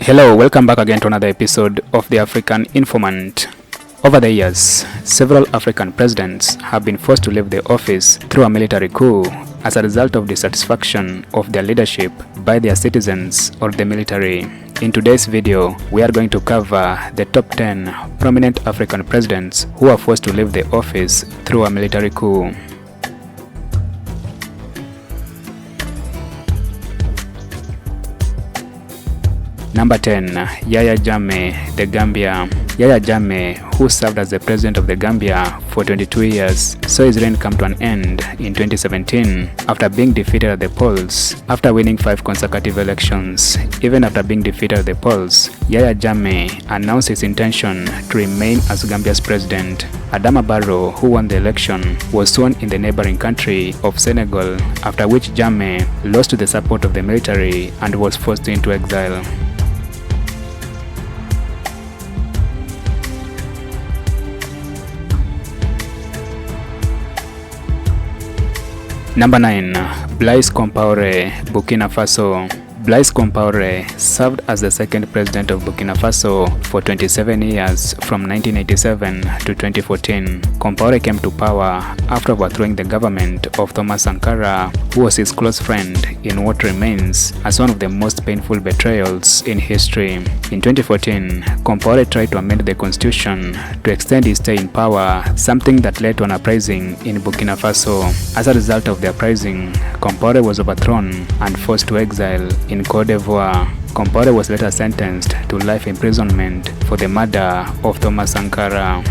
Hello, welcome back again to another episode of The African Informant. Over the years, several African presidents have been forced to leave the office through a military coup as a result of dissatisfaction of their leadership by their citizens or the military. In today's video, we are going to cover the top 10 prominent African presidents who are forced to leave the office through a military coup. Number 10. Yahya Jammeh, the Gambia. Yahya Jammeh, who served as the president of the Gambia for 22 years, saw his reign come to an end in 2017 after being defeated at the polls after winning 5 consecutive elections. Even after being defeated at the polls, Yahya Jammeh announced his intention to remain as Gambia's president. Adama Barrow, who won the election, was sworn in the neighboring country of Senegal, after which Jammeh lost to the support of the military and was forced into exile. Number 9. Blaise Compaore, Burkina Faso. Blaise Compaore served as the second president of Burkina Faso for 27 years from 1987 to 2014. Compaore came to power after overthrowing the government of Thomas Sankara, who was his close friend in what remains as one of the most painful betrayals in history. In 2014, Compaore tried to amend the constitution to extend his stay in power, something that led to an uprising in Burkina Faso. As a result of the uprising, Compaore was overthrown and forced to exile in Côte d'Ivoire. Compaore was later sentenced to life imprisonment for the murder of Thomas Sankara.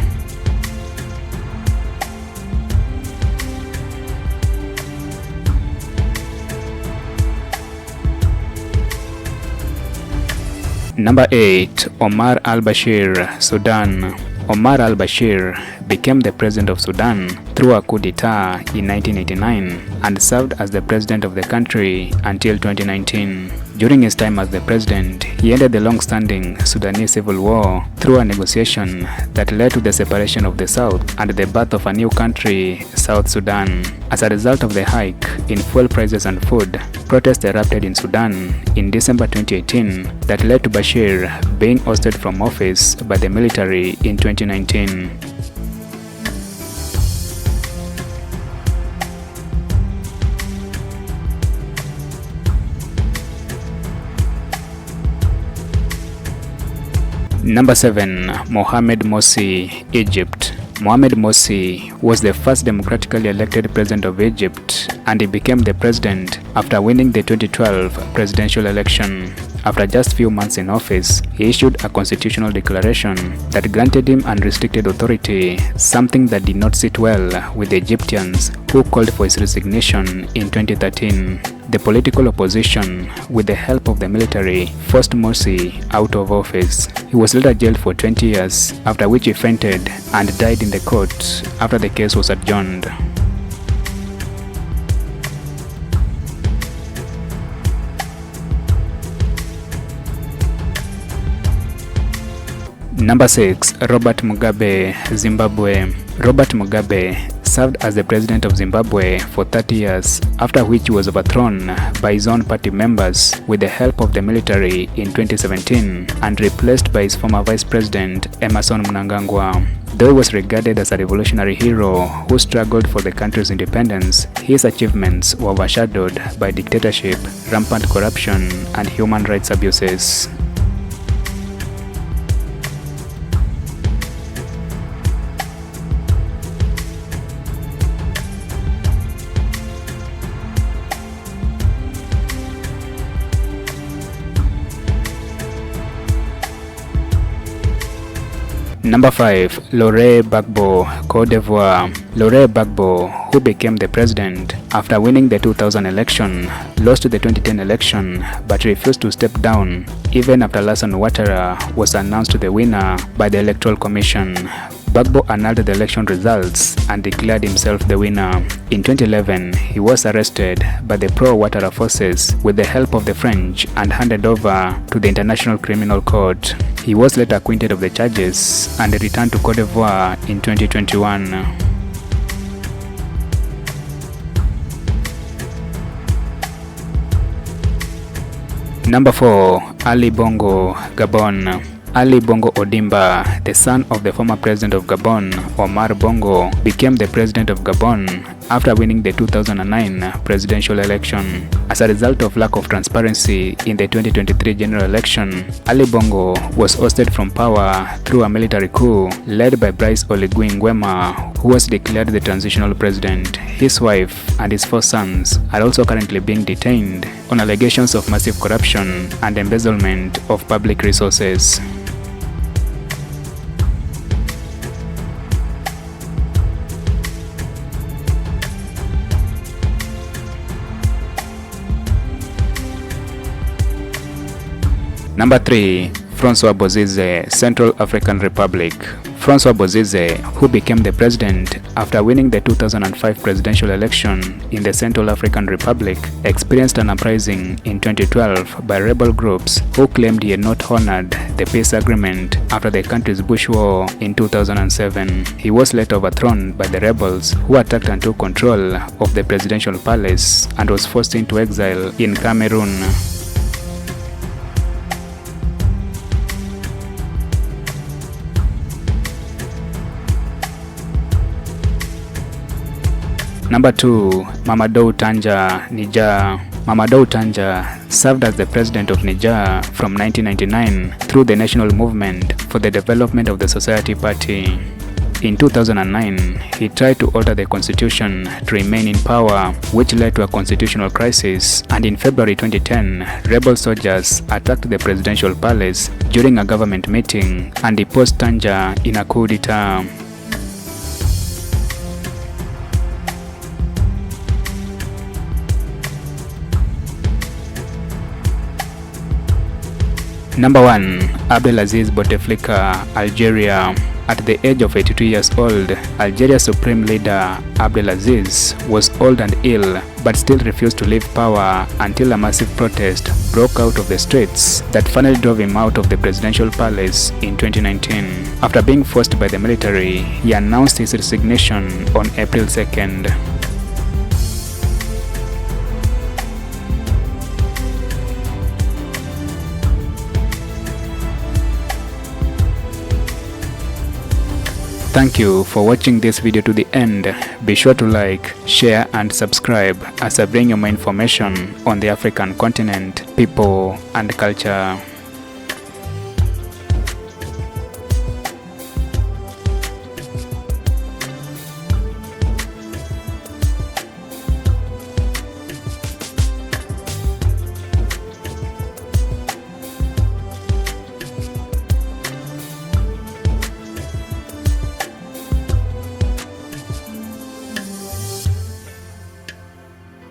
Number 8. Omar al-Bashir, Sudan. Omar al-Bashir became the president of Sudan through a coup d'etat in 1989 and served as the president of the country until 2019. During his time as the president, he ended the long-standing Sudanese civil war through a negotiation that led to the separation of the South and the birth of a new country, South Sudan. As a result of the hike in fuel prices and food, protests erupted in Sudan in December 2018 that led to Bashir being ousted from office by the military in 2019. Number 7. Mohammed Morsi, Egypt. Mohammed Morsi was the first democratically elected president of Egypt, and he became the president after winning the 2012 presidential election. After just few months in office, he issued a constitutional declaration that granted him unrestricted authority, something that did not sit well with the Egyptians, who called for his resignation in 2013. The political opposition, with the help of the military, forced Morsi out of office. He was later jailed for 20 years, after which he fainted and died in the court after the case was adjourned. Number 6. Robert Mugabe, Zimbabwe. Robert Mugabe served as the president of Zimbabwe for 30 years, after which he was overthrown by his own party members with the help of the military in 2017 and replaced by his former vice president Emmerson Mnangagwa. Though he was regarded as a revolutionary hero who struggled for the country's independence, his achievements were overshadowed by dictatorship, rampant corruption, and human rights abuses. Number 5. Laurent Gbagbo, Côte d'Ivoire. Laurent Gbagbo, who became the president after winning the 2000 election, lost to the 2010 election but refused to step down even after Alassane Ouattara was announced the winner by the Electoral Commission. Gbagbo annulled the election results and declared himself the winner. In 2011, he was arrested by the pro-Ouattara forces with the help of the French and handed over to the International Criminal Court. He was later acquitted of the charges and returned to Côte d'Ivoire in 2021. Number 4. Ali Bongo, Gabon. Ali Bongo Ondimba, the son of the former president of Gabon, Omar Bongo, became the president of Gabon after winning the 2009 presidential election. As a result of lack of transparency in the 2023 general election, Ali Bongo was ousted from power through a military coup led by Blaise who was declared the transitional president. His wife and his 4 sons are also currently being detained on allegations of massive corruption and embezzlement of public resources. Number 3. Francois Bozize, Central African Republic. Francois Bozize, who became the president after winning the 2005 presidential election in the Central African Republic, experienced an uprising in 2012 by rebel groups who claimed he had not honored the peace agreement after the country's bush war in 2007. He was later overthrown by the rebels who attacked and took control of the presidential palace and was forced into exile in Cameroon. Number 2. Mamadou Tandja, Niger. Mamadou Tandja served as the president of Niger from 1999 through the National Movement for the Development of the Society Party. In 2009, he tried to alter the constitution to remain in power, which led to a constitutional crisis, and in February 2010, rebel soldiers attacked the presidential palace during a government meeting and deposed Tandja in a coup d'etat. Number 1. Abdel Aziz Bouteflika, Algeria. At the age of 82 years old, Algeria's supreme leader Abdel Aziz was old and ill, but still refused to leave power until a massive protest broke out of the streets that finally drove him out of the presidential palace in 2019. After being forced by the military, he announced his resignation on April 2nd. Thank you for watching this video to the end. Be sure to like, share and subscribe as I bring you more information on the African continent, people and culture.